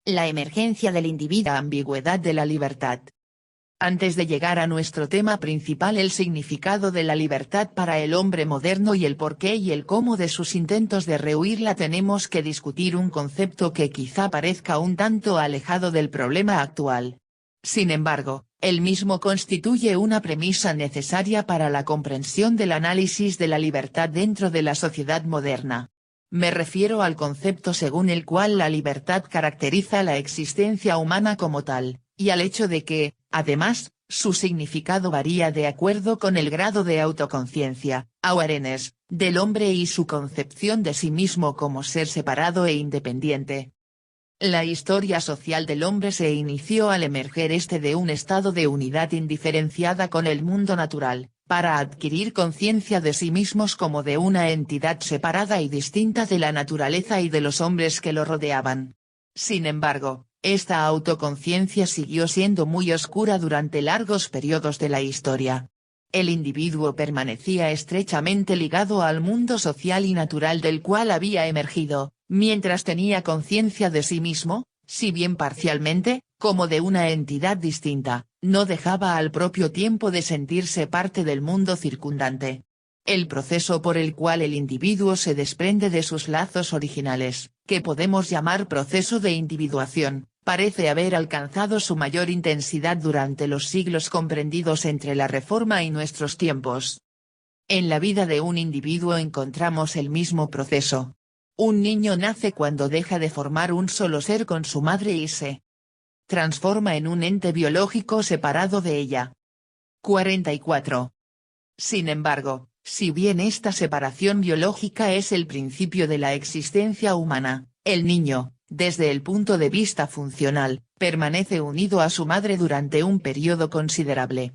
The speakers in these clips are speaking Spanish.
La emergencia del individuo. Ambigüedad de la libertad. Antes de llegar a nuestro tema principal, el significado de la libertad para el hombre moderno y el porqué y el cómo de sus intentos de rehuirla, tenemos que discutir un concepto que quizá parezca un tanto alejado del problema actual. Sin embargo, el mismo constituye una premisa necesaria para la comprensión del análisis de la libertad dentro de la sociedad moderna. Me refiero al concepto según el cual la libertad caracteriza la existencia humana como tal, y al hecho de que, además, su significado varía de acuerdo con el grado de autoconciencia, awareness, del hombre y su concepción de sí mismo como ser separado e independiente. La historia social del hombre se inició al emerger de un estado de unidad indiferenciada con el mundo natural, para adquirir conciencia de sí mismos como de una entidad separada y distinta de la naturaleza y de los hombres que lo rodeaban. Sin embargo, esta autoconciencia siguió siendo muy oscura durante largos periodos de la historia. El individuo permanecía estrechamente ligado al mundo social y natural del cual había emergido, mientras tenía conciencia de sí mismo, si bien parcialmente, como de una entidad distinta, no dejaba al propio tiempo de sentirse parte del mundo circundante. El proceso por el cual el individuo se desprende de sus lazos originales, que podemos llamar proceso de individuación, parece haber alcanzado su mayor intensidad durante los siglos comprendidos entre la Reforma y nuestros tiempos. En la vida de un individuo encontramos el mismo proceso. Un niño nace cuando deja de formar un solo ser con su madre y se transforma en un ente biológico separado de ella. 44. Sin embargo, si bien esta separación biológica es el principio de la existencia humana, el niño, desde el punto de vista funcional, permanece unido a su madre durante un periodo considerable.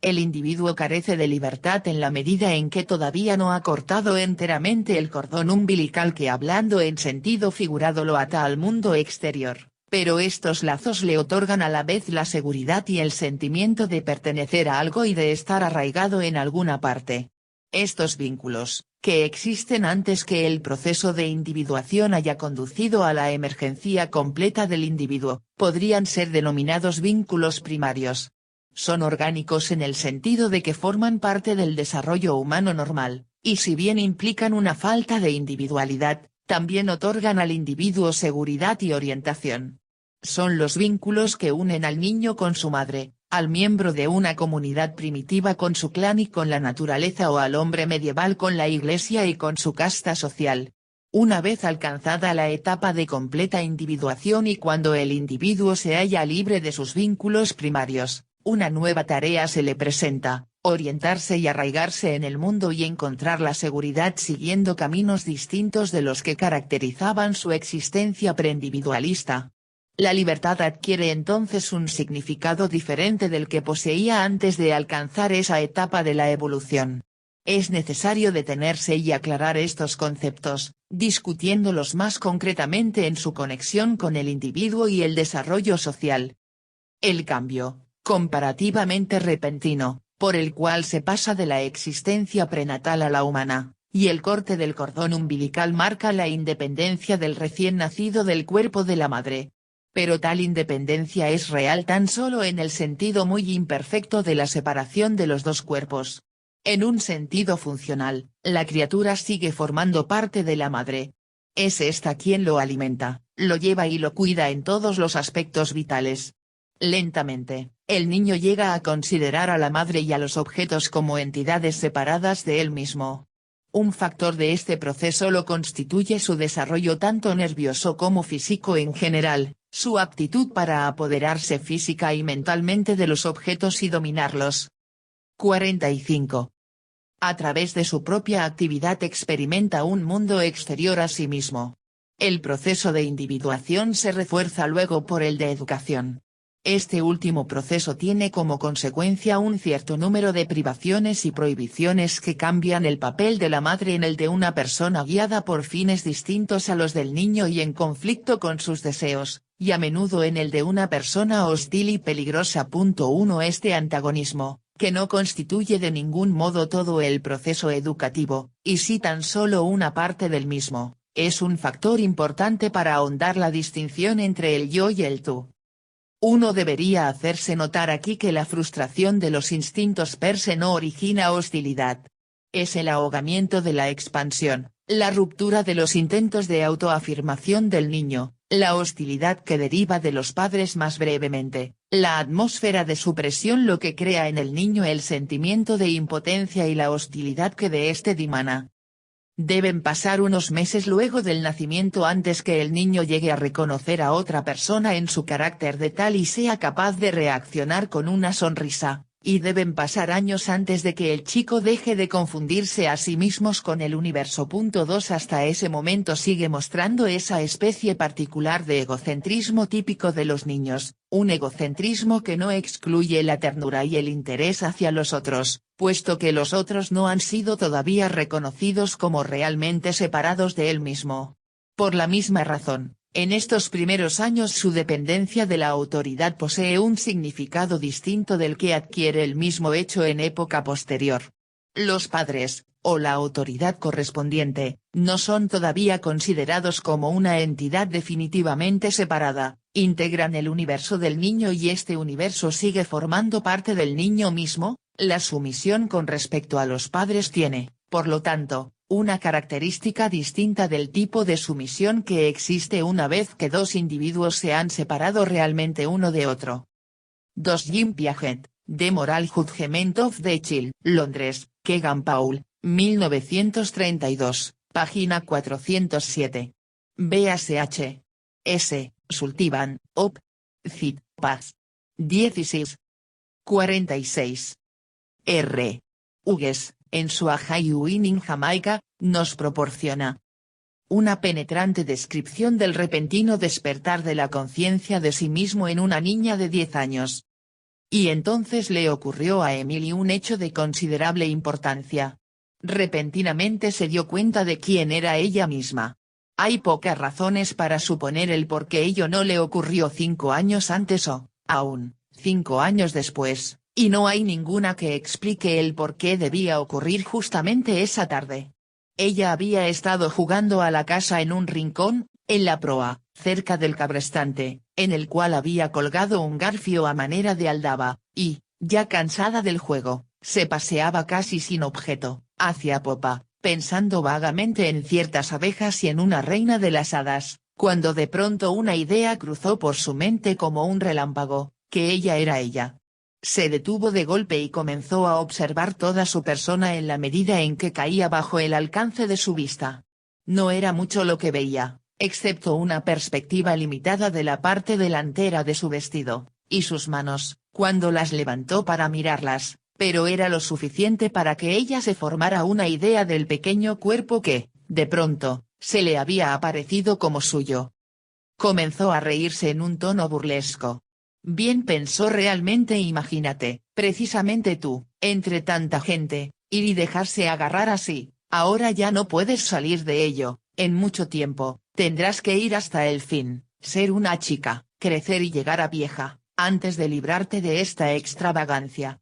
El individuo carece de libertad en la medida en que todavía no ha cortado enteramente el cordón umbilical que, hablando en sentido figurado, lo ata al mundo exterior, pero estos lazos le otorgan a la vez la seguridad y el sentimiento de pertenecer a algo y de estar arraigado en alguna parte. Estos vínculos, que existen antes que el proceso de individuación haya conducido a la emergencia completa del individuo, podrían ser denominados vínculos primarios. Son orgánicos en el sentido de que forman parte del desarrollo humano normal, y si bien implican una falta de individualidad, también otorgan al individuo seguridad y orientación. Son los vínculos que unen al niño con su madre, al miembro de una comunidad primitiva con su clan y con la naturaleza, o al hombre medieval con la iglesia y con su casta social. Una vez alcanzada la etapa de completa individuación y cuando el individuo se halla libre de sus vínculos primarios, una nueva tarea se le presenta: orientarse y arraigarse en el mundo y encontrar la seguridad siguiendo caminos distintos de los que caracterizaban su existencia preindividualista. La libertad adquiere entonces un significado diferente del que poseía antes de alcanzar esa etapa de la evolución. Es necesario detenerse y aclarar estos conceptos, discutiéndolos más concretamente en su conexión con el individuo y el desarrollo social. El cambio, comparativamente repentino, por el cual se pasa de la existencia prenatal a la humana, y el corte del cordón umbilical marca la independencia del recién nacido del cuerpo de la madre. Pero tal independencia es real tan solo en el sentido muy imperfecto de la separación de los dos cuerpos. En un sentido funcional, la criatura sigue formando parte de la madre. Es ésta quien lo alimenta, lo lleva y lo cuida en todos los aspectos vitales. Lentamente, el niño llega a considerar a la madre y a los objetos como entidades separadas de él mismo. Un factor de este proceso lo constituye su desarrollo tanto nervioso como físico en general, su aptitud para apoderarse física y mentalmente de los objetos y dominarlos. 45. A través de su propia actividad experimenta un mundo exterior a sí mismo. El proceso de individuación se refuerza luego por el de educación. Este último proceso tiene como consecuencia un cierto número de privaciones y prohibiciones que cambian el papel de la madre en el de una persona guiada por fines distintos a los del niño y en conflicto con sus deseos, y a menudo en el de una persona hostil y peligrosa. 1. Este antagonismo, que no constituye de ningún modo todo el proceso educativo, y sí tan solo una parte del mismo, Es un factor importante para ahondar la distinción entre el yo y el tú. Uno debería hacerse notar aquí que la frustración de los instintos per se no origina hostilidad. Es el ahogamiento de la expansión, la ruptura de los intentos de autoafirmación del niño, la hostilidad que deriva de los padres más brevemente, la atmósfera de supresión lo que crea en el niño el sentimiento de impotencia y la hostilidad que de este dimana. Deben pasar unos meses luego del nacimiento antes que el niño llegue a reconocer a otra persona en su carácter de tal y sea capaz de reaccionar con una sonrisa, y deben pasar años antes de que el chico deje de confundirse a sí mismos con el universo. 2 Hasta ese momento sigue mostrando esa especie particular de egocentrismo típico de los niños, un egocentrismo que no excluye la ternura y el interés hacia los otros, puesto que los otros no han sido todavía reconocidos como realmente separados de él mismo. Por la misma razón, en estos primeros años su dependencia de la autoridad posee un significado distinto del que adquiere el mismo hecho en época posterior. Los padres, o la autoridad correspondiente, no son todavía considerados como una entidad definitivamente separada, integran el universo del niño y este universo sigue formando parte del niño mismo. La sumisión con respecto a los padres tiene, por lo tanto, una característica distinta del tipo de sumisión que existe una vez que dos individuos se han separado realmente uno de otro. 2 Jim Piaget, The Moral Judgment of the Child, Londres, Kegan Paul, 1932, página 407. B.H. S. Sullivan, Op. Cit. Paz. 16. 46. R. Hughes, en su A Halloween in Jamaica, nos proporciona una penetrante descripción del repentino despertar de la conciencia de sí mismo en una niña de 10 años. Y entonces le ocurrió a Emily un hecho de considerable importancia. Repentinamente se dio cuenta de quién era ella misma. Hay pocas razones para suponer el por qué ello no le ocurrió 5 años antes o, aún, 5 años después. Y no hay ninguna que explique el por qué debía ocurrir justamente esa tarde. Ella había estado jugando a la casa en un rincón, en la proa, cerca del cabrestante, en el cual había colgado un garfio a manera de aldaba, y, ya cansada del juego, se paseaba casi sin objeto, hacia popa, pensando vagamente en ciertas abejas y en una reina de las hadas, cuando de pronto una idea cruzó por su mente como un relámpago, que ella era ella. Se detuvo de golpe y comenzó a observar toda su persona en la medida en que caía bajo el alcance de su vista. No era mucho lo que veía, excepto una perspectiva limitada de la parte delantera de su vestido, y sus manos, cuando las levantó para mirarlas, pero era lo suficiente para que ella se formara una idea del pequeño cuerpo que, de pronto, se le había aparecido como suyo. Comenzó a reírse en un tono burlesco. Bien pensó realmente, imagínate, precisamente tú, entre tanta gente, ir y dejarse agarrar así, ahora ya no puedes salir de ello, en mucho tiempo, tendrás que ir hasta el fin, ser una chica, crecer y llegar a vieja, antes de librarte de esta extravagancia.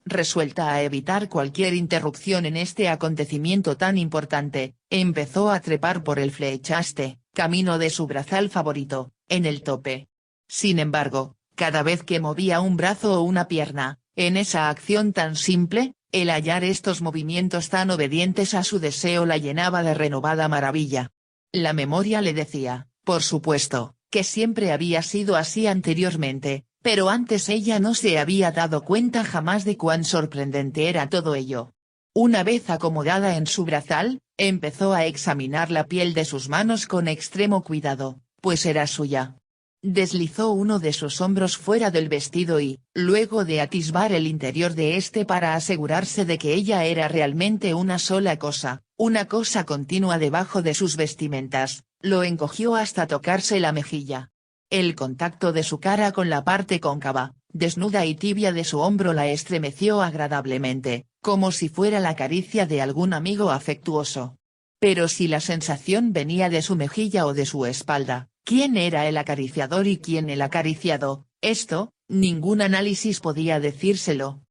Resuelta a evitar cualquier interrupción en este acontecimiento tan importante, empezó a trepar por el flechaste, camino de su brazal favorito, en el tope. Sin embargo, cada vez que movía un brazo o una pierna, en esa acción tan simple, el hallar estos movimientos tan obedientes a su deseo la llenaba de renovada maravilla. La memoria le decía, por supuesto, que siempre había sido así anteriormente, pero antes ella no se había dado cuenta jamás de cuán sorprendente era todo ello. Una vez acomodada en su brazal, empezó a examinar la piel de sus manos con extremo cuidado, pues era suya. Deslizó uno de sus hombros fuera del vestido y, luego de atisbar el interior de este para asegurarse de que ella era realmente una sola cosa, una cosa continua debajo de sus vestimentas, lo encogió hasta tocarse la mejilla. El contacto de su cara con la parte cóncava, desnuda y tibia de su hombro la estremeció agradablemente, como si fuera la caricia de algún amigo afectuoso. Pero si la sensación venía de su mejilla o de su espalda, ¿quién era el acariciador y quién el acariciado? Esto, ningún análisis podía decírselo.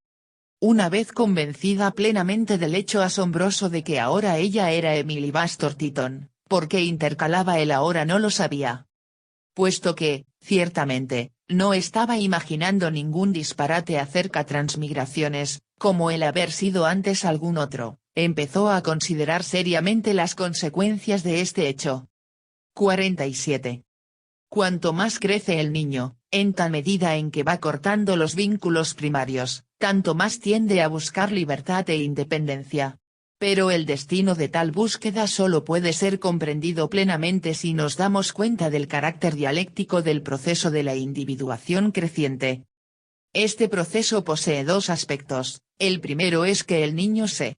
Una vez convencida plenamente del hecho asombroso de que ahora ella era Emily Bastor Teaton, ¿Por qué intercalaba el ahora? No lo sabía. Puesto que, ciertamente, no estaba imaginando ningún disparate acerca transmigraciones, como el haber sido antes algún otro, empezó a considerar seriamente las consecuencias de este hecho. 47. Cuanto más crece el niño, en tal medida en que va cortando los vínculos primarios, tanto más tiende a buscar libertad e independencia. Pero el destino de tal búsqueda solo puede ser comprendido plenamente si nos damos cuenta del carácter dialéctico del proceso de la individuación creciente. Este proceso posee dos aspectos: el primero es que el niño se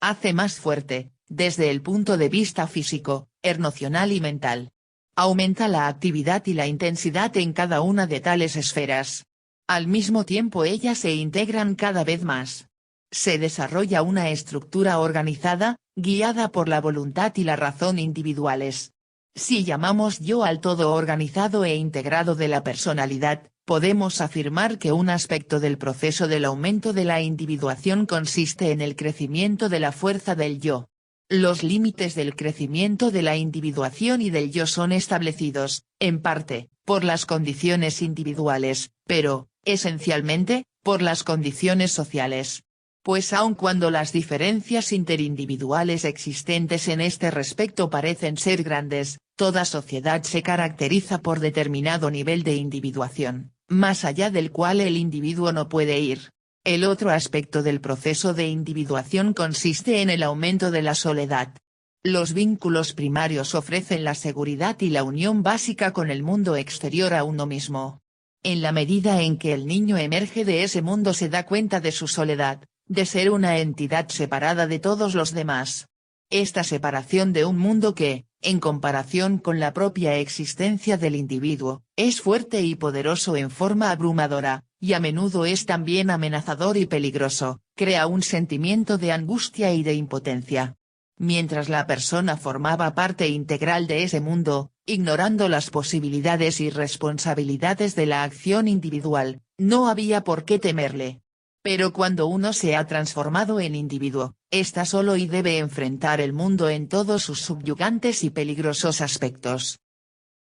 hace más fuerte, desde el punto de vista físico, emocional y mental. Aumenta la actividad y la intensidad en cada una de tales esferas. Al mismo tiempo ellas se integran cada vez más. Se desarrolla una estructura organizada, guiada por la voluntad y la razón individuales. Si llamamos yo al todo organizado e integrado de la personalidad, podemos afirmar que un aspecto del proceso del aumento de la individuación consiste en el crecimiento de la fuerza del yo. Los límites del crecimiento de la individuación y del yo son establecidos, en parte, por las condiciones individuales, pero, esencialmente, por las condiciones sociales. Pues aun cuando las diferencias interindividuales existentes en este respecto parecen ser grandes, toda sociedad se caracteriza por determinado nivel de individuación, más allá del cual el individuo no puede ir. El otro aspecto del proceso de individuación consiste en el aumento de la soledad. Los vínculos primarios ofrecen la seguridad y la unión básica con el mundo exterior a uno mismo. En la medida en que el niño emerge de ese mundo se da cuenta de su soledad, de ser una entidad separada de todos los demás. Esta separación de un mundo que, en comparación con la propia existencia del individuo, es fuerte y poderoso en forma abrumadora, y a menudo es también amenazador y peligroso, crea un sentimiento de angustia y de impotencia. Mientras la persona formaba parte integral de ese mundo, ignorando las posibilidades y responsabilidades de la acción individual, no había por qué temerle. Pero cuando uno se ha transformado en individuo, está solo y debe enfrentar el mundo en todos sus subyugantes y peligrosos aspectos.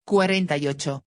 48.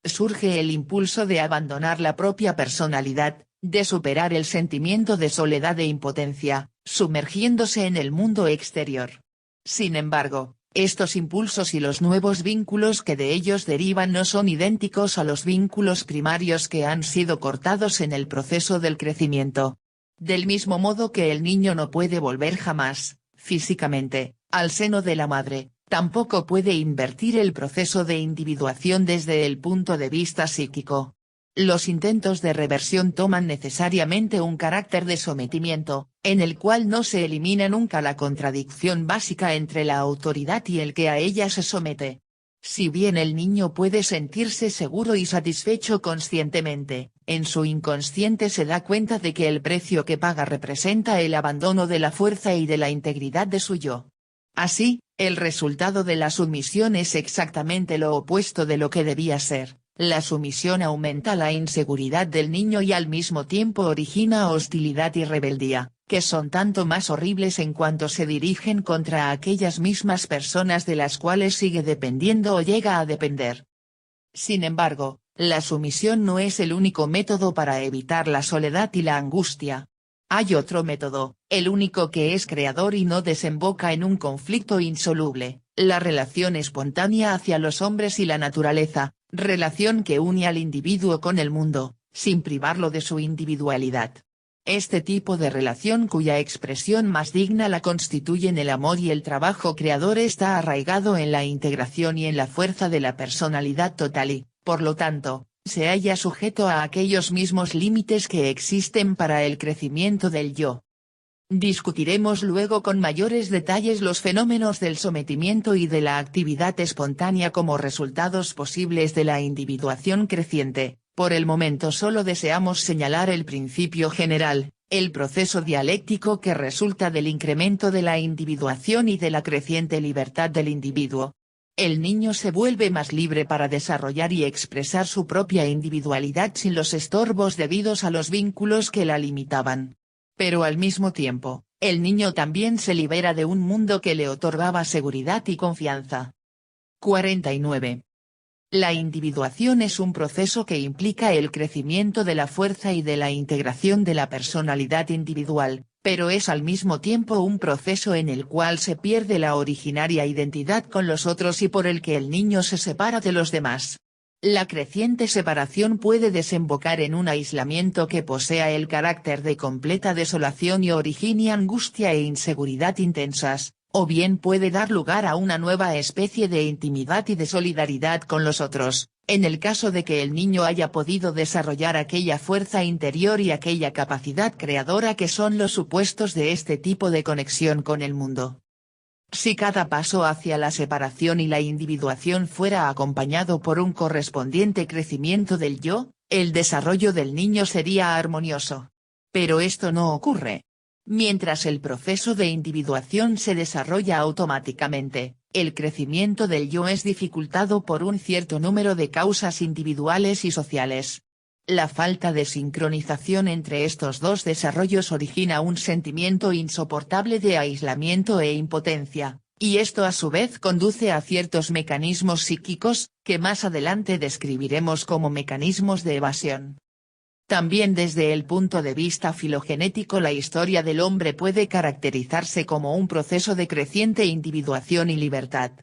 Surge el impulso de abandonar la propia personalidad, de superar el sentimiento de soledad e impotencia, sumergiéndose en el mundo exterior. Sin embargo, estos impulsos y los nuevos vínculos que de ellos derivan no son idénticos a los vínculos primarios que han sido cortados en el proceso del crecimiento. Del mismo modo que el niño no puede volver jamás, físicamente, al seno de la madre, tampoco puede invertir el proceso de individuación desde el punto de vista psíquico. Los intentos de reversión toman necesariamente un carácter de sometimiento, en el cual no se elimina nunca la contradicción básica entre la autoridad y el que a ella se somete. Si bien el niño puede sentirse seguro y satisfecho conscientemente, en su inconsciente se da cuenta de que el precio que paga representa el abandono de la fuerza y de la integridad de su yo. Así, el resultado de la sumisión es exactamente lo opuesto de lo que debía ser. La sumisión aumenta la inseguridad del niño y al mismo tiempo origina hostilidad y rebeldía, que son tanto más horribles en cuanto se dirigen contra aquellas mismas personas de las cuales sigue dependiendo o llega a depender. Sin embargo, la sumisión no es el único método para evitar la soledad y la angustia. Hay otro método, el único que es creador y no desemboca en un conflicto insoluble, la relación espontánea hacia los hombres y la naturaleza, relación que une al individuo con el mundo, sin privarlo de su individualidad. Este tipo de relación cuya expresión más digna la constituyen el amor y el trabajo creador está arraigado en la integración y en la fuerza de la personalidad total y, por lo tanto, se halla sujeto a aquellos mismos límites que existen para el crecimiento del yo. Discutiremos luego con mayores detalles los fenómenos del sometimiento y de la actividad espontánea como resultados posibles de la individuación creciente. Por el momento solo deseamos señalar el principio general, el proceso dialéctico que resulta del incremento de la individuación y de la creciente libertad del individuo. El niño se vuelve más libre para desarrollar y expresar su propia individualidad sin los estorbos debidos a los vínculos que la limitaban. Pero al mismo tiempo, El niño también se libera de un mundo que le otorgaba seguridad y confianza. 49. La individuación es un proceso que implica el crecimiento de la fuerza y de la integración de la personalidad individual, pero es al mismo tiempo un proceso en el cual se pierde la originaria identidad con los otros y por el que el niño se separa de los demás. La creciente separación puede desembocar en un aislamiento que posea el carácter de completa desolación y origine angustia e inseguridad intensas, o bien puede dar lugar a una nueva especie de intimidad y de solidaridad con los otros, en el caso de que el niño haya podido desarrollar aquella fuerza interior y aquella capacidad creadora que son los supuestos de este tipo de conexión con el mundo. Si cada paso hacia la separación y la individuación fuera acompañado por un correspondiente crecimiento del yo, el desarrollo del niño sería armonioso. Pero esto no ocurre. Mientras el proceso de individuación se desarrolla automáticamente, el crecimiento del yo es dificultado por un cierto número de causas individuales y sociales. La falta de sincronización entre estos dos desarrollos origina un sentimiento insoportable de aislamiento e impotencia, y esto a su vez conduce a ciertos mecanismos psíquicos, que más adelante describiremos como mecanismos de evasión. También desde el punto de vista filogenético la historia del hombre puede caracterizarse como un proceso de creciente individuación y libertad.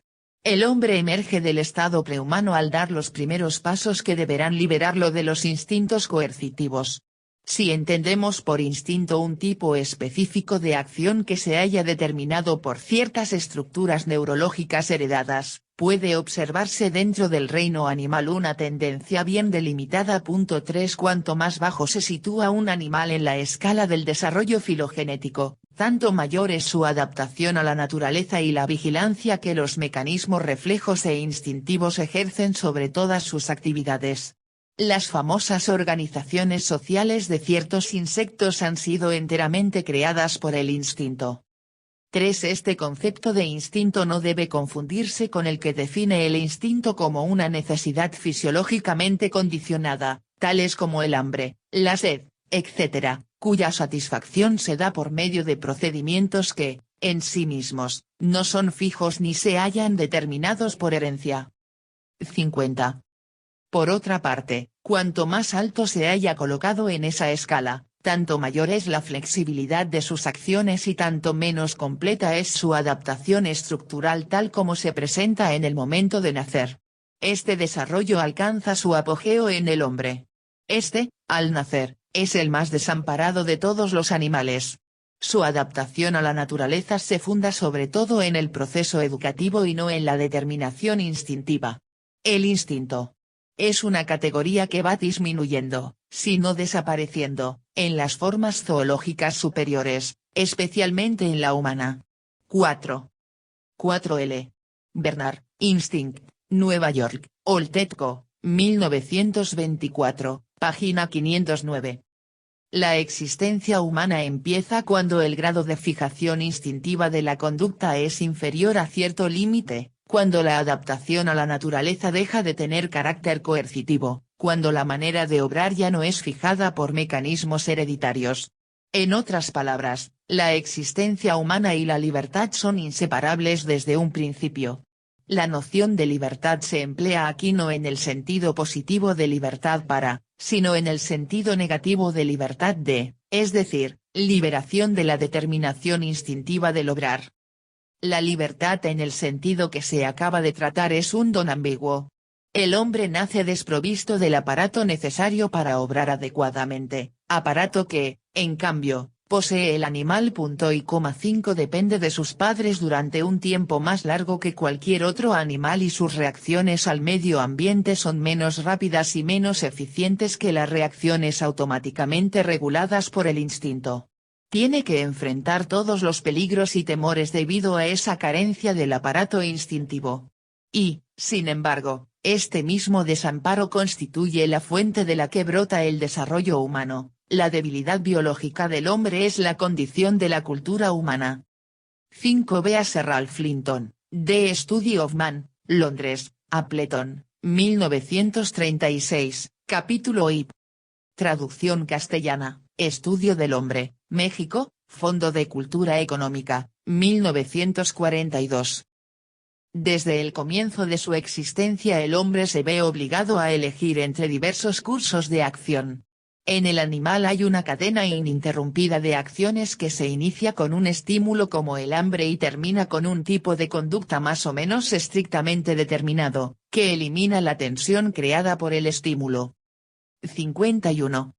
El hombre emerge del estado prehumano al dar los primeros pasos que deberán liberarlo de los instintos coercitivos. Si entendemos por instinto un tipo específico de acción que se haya determinado por ciertas estructuras neurológicas heredadas, puede observarse dentro del reino animal una tendencia bien delimitada. 3 Cuanto más bajo se sitúa un animal en la escala del desarrollo filogenético, tanto mayor es su adaptación a la naturaleza y la vigilancia que los mecanismos reflejos e instintivos ejercen sobre todas sus actividades. Las famosas organizaciones sociales de ciertos insectos han sido enteramente creadas por el instinto. 3 Este concepto de instinto no debe confundirse con el que define el instinto como una necesidad fisiológicamente condicionada, tales como el hambre, la sed, etc., cuya satisfacción se da por medio de procedimientos que, en sí mismos, no son fijos ni se hallan determinados por herencia. 50. Por otra parte, cuanto más alto se haya colocado en esa escala, tanto mayor es la flexibilidad de sus acciones y tanto menos completa es su adaptación estructural tal como se presenta en el momento de nacer. Este desarrollo alcanza su apogeo en el hombre. Este, al nacer, es el más desamparado de todos los animales. Su adaptación a la naturaleza se funda sobre todo en el proceso educativo y no en la determinación instintiva. El instinto es una categoría que va disminuyendo, si no desapareciendo, en las formas zoológicas superiores, especialmente en la humana. 4. 4L. Bernard, Instinct, Nueva York, Oltetco, 1924, página 509. La existencia humana empieza cuando el grado de fijación instintiva de la conducta es inferior a cierto límite, cuando la adaptación a la naturaleza deja de tener carácter coercitivo, cuando la manera de obrar ya no es fijada por mecanismos hereditarios. En otras palabras, la existencia humana y la libertad son inseparables desde un principio. La noción de libertad se emplea aquí no en el sentido positivo de libertad para, sino en el sentido negativo de libertad de, es decir, liberación de la determinación instintiva del obrar. La libertad en el sentido que se acaba de tratar es un don ambiguo. El hombre nace desprovisto del aparato necesario para obrar adecuadamente, aparato que, en cambio, posee el animal. 5 Depende de sus padres durante un tiempo más largo que cualquier otro animal y sus reacciones al medio ambiente son menos rápidas y menos eficientes que las reacciones automáticamente reguladas por el instinto. Tiene que enfrentar todos los peligros y temores debido a esa carencia del aparato instintivo. Y, sin embargo, este mismo desamparo constituye la fuente de la que brota el desarrollo humano. La debilidad biológica del hombre es la condición de la cultura humana. 5 Véase Ralph Linton, The Study of Man, Londres, Appleton, 1936, capítulo IP. Traducción castellana, Estudio del hombre, México, Fondo de Cultura Económica, 1942. Desde el comienzo de su existencia el hombre se ve obligado a elegir entre diversos cursos de acción. En el animal hay una cadena ininterrumpida de acciones que se inicia con un estímulo como el hambre y termina con un tipo de conducta más o menos estrictamente determinado, que elimina la tensión creada por el estímulo. 51.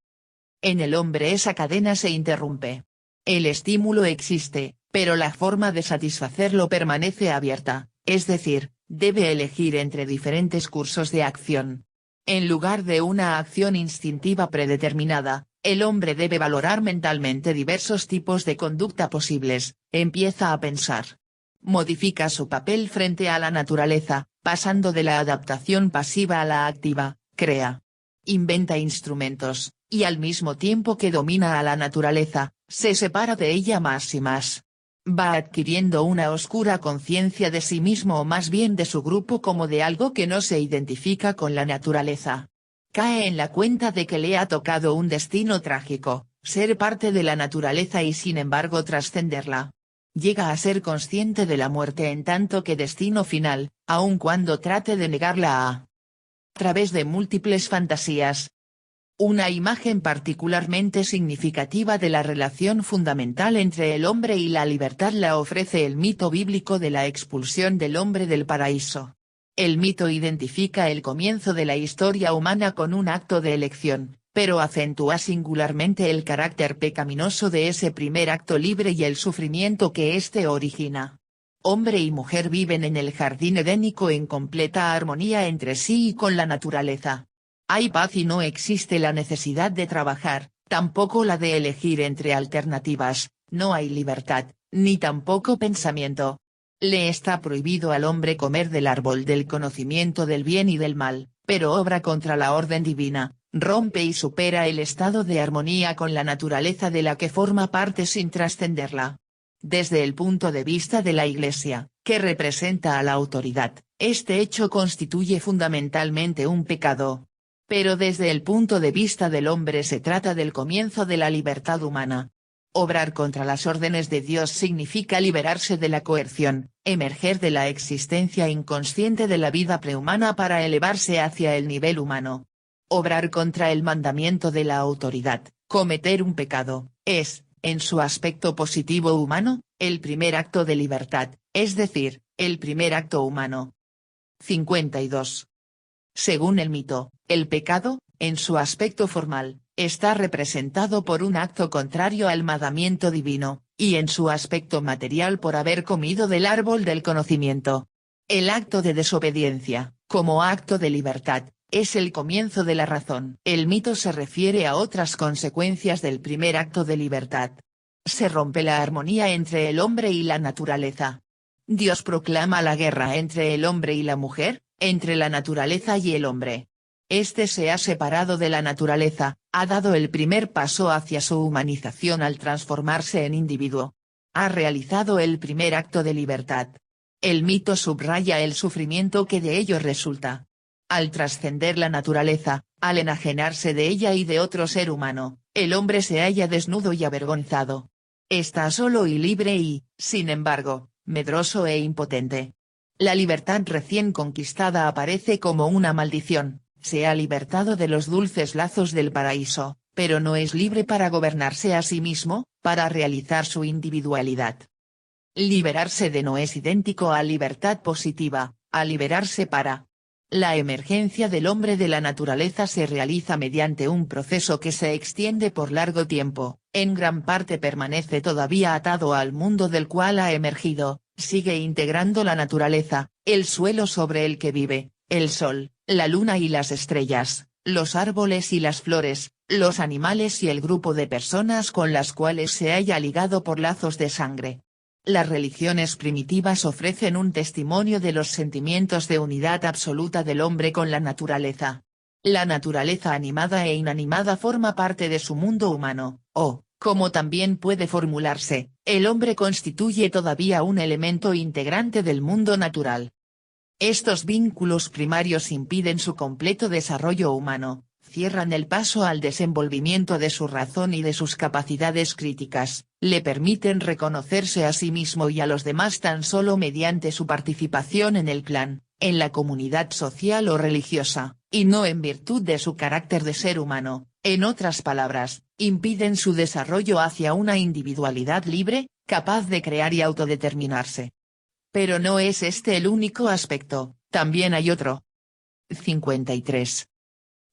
En el hombre esa cadena se interrumpe. El estímulo existe, pero la forma de satisfacerlo permanece abierta, es decir, debe elegir entre diferentes cursos de acción. En lugar de una acción instintiva predeterminada, el hombre debe valorar mentalmente diversos tipos de conducta posibles, empieza a pensar. Modifica su papel frente a la naturaleza, pasando de la adaptación pasiva a la activa, crea. Inventa instrumentos, y al mismo tiempo que domina a la naturaleza, se separa de ella más y más. Va adquiriendo una oscura conciencia de sí mismo o más bien de su grupo como de algo que no se identifica con la naturaleza. Cae en la cuenta de que le ha tocado un destino trágico, ser parte de la naturaleza y sin embargo trascenderla. Llega a ser consciente de la muerte en tanto que destino final, aun cuando trate de negarla a través de múltiples fantasías. Una imagen particularmente significativa de la relación fundamental entre el hombre y la libertad la ofrece el mito bíblico de la expulsión del hombre del paraíso. El mito identifica el comienzo de la historia humana con un acto de elección, pero acentúa singularmente el carácter pecaminoso de ese primer acto libre y el sufrimiento que éste origina. Hombre y mujer viven en el jardín edénico en completa armonía entre sí y con la naturaleza. Hay paz y no existe la necesidad de trabajar, tampoco la de elegir entre alternativas, no hay libertad, ni tampoco pensamiento. Le está prohibido al hombre comer del árbol del conocimiento del bien y del mal, pero obra contra la orden divina, rompe y supera el estado de armonía con la naturaleza de la que forma parte sin trascenderla. Desde el punto de vista de la Iglesia, que representa a la autoridad, este hecho constituye fundamentalmente un pecado. Pero desde el punto de vista del hombre se trata del comienzo de la libertad humana. Obrar contra las órdenes de Dios significa liberarse de la coerción, emerger de la existencia inconsciente de la vida prehumana para elevarse hacia el nivel humano. Obrar contra el mandamiento de la autoridad, cometer un pecado, es, en su aspecto positivo humano, el primer acto de libertad, es decir, el primer acto humano. 52. Según el mito, el pecado, en su aspecto formal, está representado por un acto contrario al mandamiento divino, y en su aspecto material por haber comido del árbol del conocimiento. El acto de desobediencia, como acto de libertad, es el comienzo de la razón. El mito se refiere a otras consecuencias del primer acto de libertad. Se rompe la armonía entre el hombre y la naturaleza. Dios proclama la guerra entre el hombre y la mujer, entre la naturaleza y el hombre. Este se ha separado de la naturaleza, ha dado el primer paso hacia su humanización al transformarse en individuo. Ha realizado el primer acto de libertad. El mito subraya el sufrimiento que de ello resulta. Al trascender la naturaleza, al enajenarse de ella y de otro ser humano, el hombre se halla desnudo y avergonzado. Está solo y libre y, sin embargo, medroso e impotente. La libertad recién conquistada aparece como una maldición. Se ha libertado de los dulces lazos del paraíso, pero no es libre para gobernarse a sí mismo, para realizar su individualidad. Liberarse de no es idéntico a libertad positiva, a liberarse para. La emergencia del hombre de la naturaleza se realiza mediante un proceso que se extiende por largo tiempo, en gran parte permanece todavía atado al mundo del cual ha emergido, sigue integrando la naturaleza, el suelo sobre el que vive, el sol, la luna y las estrellas, los árboles y las flores, los animales y el grupo de personas con las cuales se haya ligado por lazos de sangre. Las religiones primitivas ofrecen un testimonio de los sentimientos de unidad absoluta del hombre con la naturaleza. La naturaleza animada e inanimada forma parte de su mundo humano, o, como también puede formularse, el hombre constituye todavía un elemento integrante del mundo natural. Estos vínculos primarios impiden su completo desarrollo humano, cierran el paso al desenvolvimiento de su razón y de sus capacidades críticas, le permiten reconocerse a sí mismo y a los demás tan solo mediante su participación en el clan, en la comunidad social o religiosa, y no en virtud de su carácter de ser humano. En otras palabras, impiden su desarrollo hacia una individualidad libre, capaz de crear y autodeterminarse. Pero no es este el único aspecto, también hay otro. 53.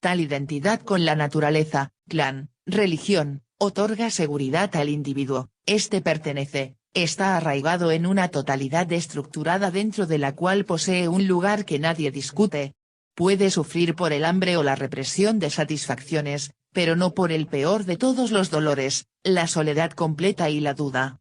Tal identidad con la naturaleza, clan, religión, otorga seguridad al individuo, este pertenece, está arraigado en una totalidad estructurada dentro de la cual posee un lugar que nadie discute. Puede sufrir por el hambre o la represión de satisfacciones, pero no por el peor de todos los dolores, la soledad completa y la duda.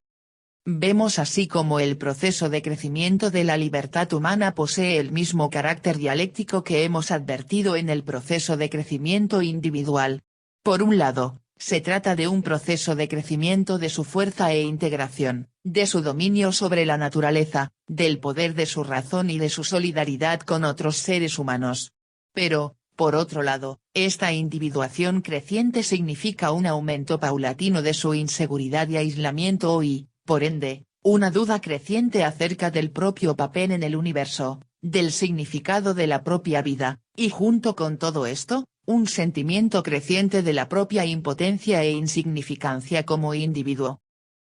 Vemos así como el proceso de crecimiento de la libertad humana posee el mismo carácter dialéctico que hemos advertido en el proceso de crecimiento individual. Por un lado, se trata de un proceso de crecimiento de su fuerza e integración, de su dominio sobre la naturaleza, del poder de su razón y de su solidaridad con otros seres humanos. Pero, por otro lado, esta individuación creciente significa un aumento paulatino de su inseguridad y aislamiento y, por ende, una duda creciente acerca del propio papel en el universo, del significado de la propia vida, y junto con todo esto, un sentimiento creciente de la propia impotencia e insignificancia como individuo.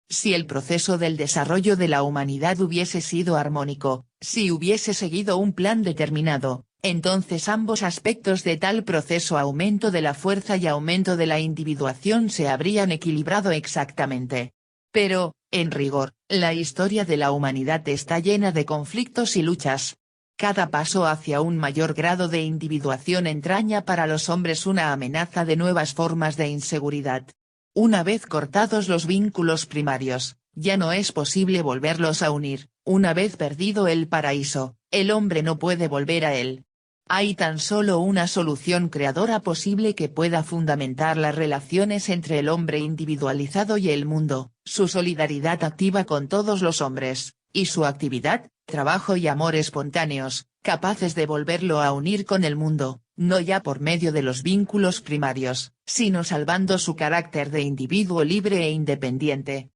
Si el proceso del desarrollo de la humanidad hubiese sido armónico, si hubiese seguido un plan determinado, entonces ambos aspectos de tal proceso, aumento de la fuerza y aumento de la individuación, se habrían equilibrado exactamente. Pero, en rigor, la historia de la humanidad está llena de conflictos y luchas. Cada paso hacia un mayor grado de individuación entraña para los hombres una amenaza de nuevas formas de inseguridad. Una vez cortados los vínculos primarios, ya no es posible volverlos a unir. Una vez perdido el paraíso, el hombre no puede volver a él. Hay tan solo una solución creadora posible que pueda fundamentar las relaciones entre el hombre individualizado y el mundo, su solidaridad activa con todos los hombres, y su actividad, trabajo y amor espontáneos, capaces de volverlo a unir con el mundo, no ya por medio de los vínculos primarios, sino salvando su carácter de individuo libre e independiente.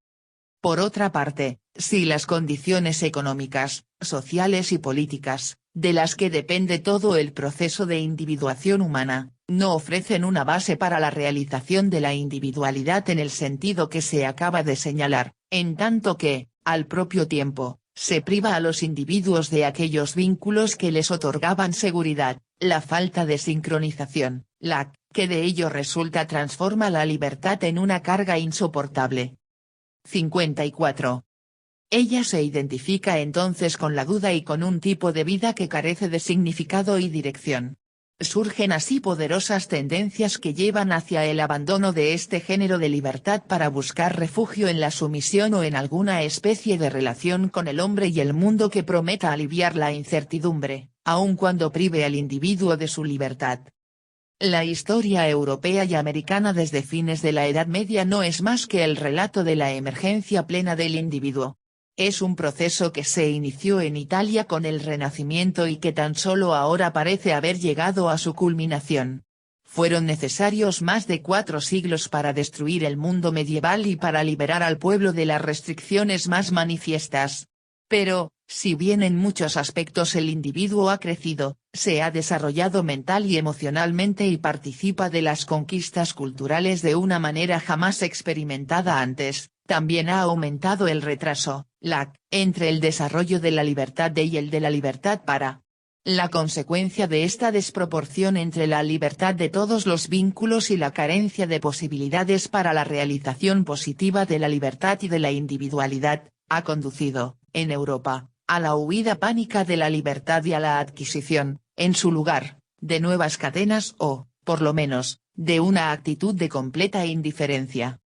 Por otra parte, si las condiciones económicas, sociales y políticas, de las que depende todo el proceso de individuación humana, no ofrecen una base para la realización de la individualidad en el sentido que se acaba de señalar, en tanto que, al propio tiempo, se priva a los individuos de aquellos vínculos que les otorgaban seguridad, la falta de sincronización, la que de ello resulta transforma la libertad en una carga insoportable. 54. Ella se identifica entonces con la duda y con un tipo de vida que carece de significado y dirección. Surgen así poderosas tendencias que llevan hacia el abandono de este género de libertad para buscar refugio en la sumisión o en alguna especie de relación con el hombre y el mundo que prometa aliviar la incertidumbre, aun cuando prive al individuo de su libertad. La historia europea y americana desde fines de la Edad Media no es más que el relato de la emergencia plena del individuo. Es un proceso que se inició en Italia con el Renacimiento y que tan solo ahora parece haber llegado a su culminación. Fueron necesarios más de 4 siglos para destruir el mundo medieval y para liberar al pueblo de las restricciones más manifiestas. Pero, si bien en muchos aspectos el individuo ha crecido, se ha desarrollado mental y emocionalmente y participa de las conquistas culturales de una manera jamás experimentada antes, también ha aumentado el retraso, entre el desarrollo de la libertad y el de la libertad para. La consecuencia de esta desproporción entre la libertad de todos los vínculos y la carencia de posibilidades para la realización positiva de la libertad y de la individualidad, ha conducido, en Europa, a la huida pánica de la libertad y a la adquisición, en su lugar, de nuevas cadenas o, por lo menos, de una actitud de completa indiferencia.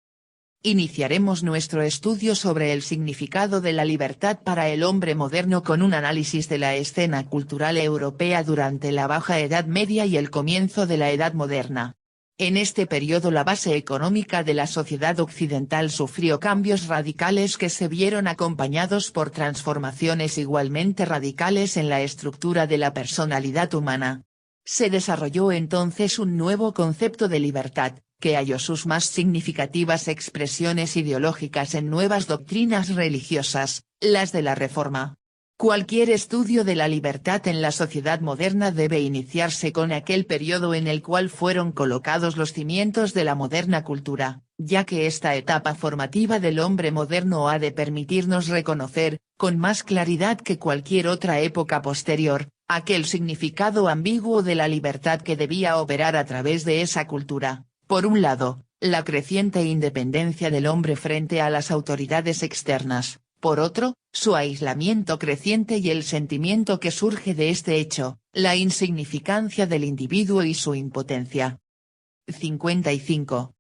Iniciaremos nuestro estudio sobre el significado de la libertad para el hombre moderno con un análisis de la escena cultural europea durante la Baja Edad Media y el comienzo de la Edad Moderna. En este periodo la base económica de la sociedad occidental sufrió cambios radicales que se vieron acompañados por transformaciones igualmente radicales en la estructura de la personalidad humana. Se desarrolló entonces un nuevo concepto de libertad, que halló sus más significativas expresiones ideológicas en nuevas doctrinas religiosas, las de la Reforma. Cualquier estudio de la libertad en la sociedad moderna debe iniciarse con aquel periodo en el cual fueron colocados los cimientos de la moderna cultura, ya que esta etapa formativa del hombre moderno ha de permitirnos reconocer, con más claridad que cualquier otra época posterior, aquel significado ambiguo de la libertad que debía operar a través de esa cultura. Por un lado, la creciente independencia del hombre frente a las autoridades externas, por otro, su aislamiento creciente y el sentimiento que surge de este hecho, la insignificancia del individuo y su impotencia. 55.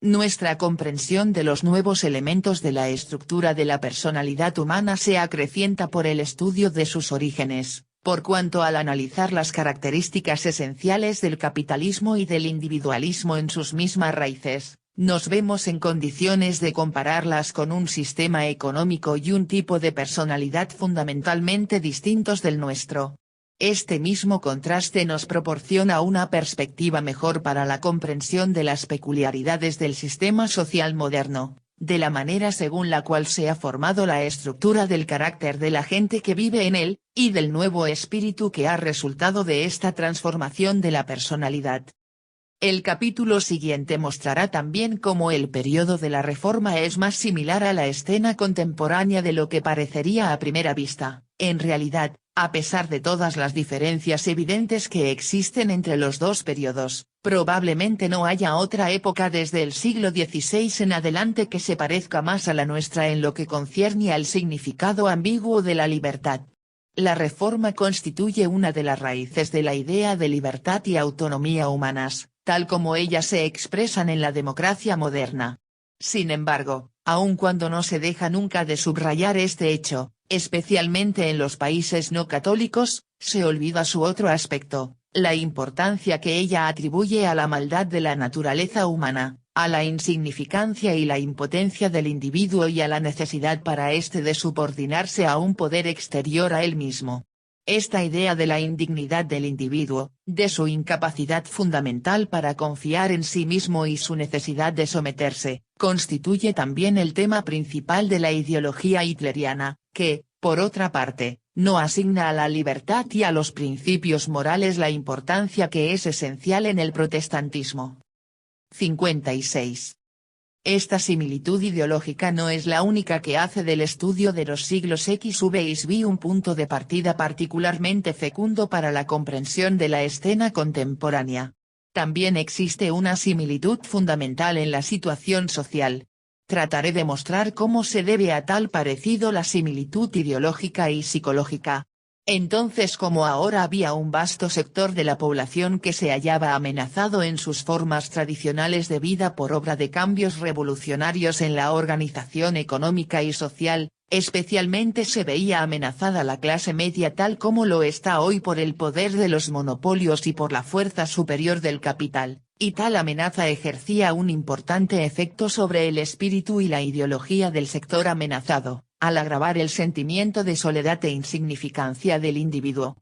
Nuestra comprensión de los nuevos elementos de la estructura de la personalidad humana se acrecienta por el estudio de sus orígenes, por cuanto al analizar las características esenciales del capitalismo y del individualismo en sus mismas raíces, nos vemos en condiciones de compararlas con un sistema económico y un tipo de personalidad fundamentalmente distintos del nuestro. Este mismo contraste nos proporciona una perspectiva mejor para la comprensión de las peculiaridades del sistema social moderno, de la manera según la cual se ha formado la estructura del carácter de la gente que vive en él, y del nuevo espíritu que ha resultado de esta transformación de la personalidad. El capítulo siguiente mostrará también cómo el periodo de la Reforma es más similar a la escena contemporánea de lo que parecería a primera vista. En realidad, a pesar de todas las diferencias evidentes que existen entre los dos periodos, probablemente no haya otra época desde el siglo XVI en adelante que se parezca más a la nuestra en lo que concierne al significado ambiguo de la libertad. La Reforma constituye una de las raíces de la idea de libertad y autonomía humanas, tal como ellas se expresan en la democracia moderna. Sin embargo, aun cuando no se deja nunca de subrayar este hecho, especialmente en los países no católicos, se olvida su otro aspecto, la importancia que ella atribuye a la maldad de la naturaleza humana, a la insignificancia y la impotencia del individuo y a la necesidad para éste de subordinarse a un poder exterior a él mismo. Esta idea de la indignidad del individuo, de su incapacidad fundamental para confiar en sí mismo y su necesidad de someterse, constituye también el tema principal de la ideología hitleriana, que, por otra parte, no asigna a la libertad y a los principios morales la importancia que es esencial en el protestantismo. 56. Esta similitud ideológica no es la única que hace del estudio de los siglos XV un punto de partida particularmente fecundo para la comprensión de la escena contemporánea. También existe una similitud fundamental en la situación social. Trataré de mostrar cómo se debe a tal parecido la similitud ideológica y psicológica. Entonces como ahora había un vasto sector de la población que se hallaba amenazado en sus formas tradicionales de vida por obra de cambios revolucionarios en la organización económica y social, especialmente se veía amenazada la clase media tal como lo está hoy por el poder de los monopolios y por la fuerza superior del capital, y tal amenaza ejercía un importante efecto sobre el espíritu y la ideología del sector amenazado, al agravar el sentimiento de soledad e insignificancia del individuo.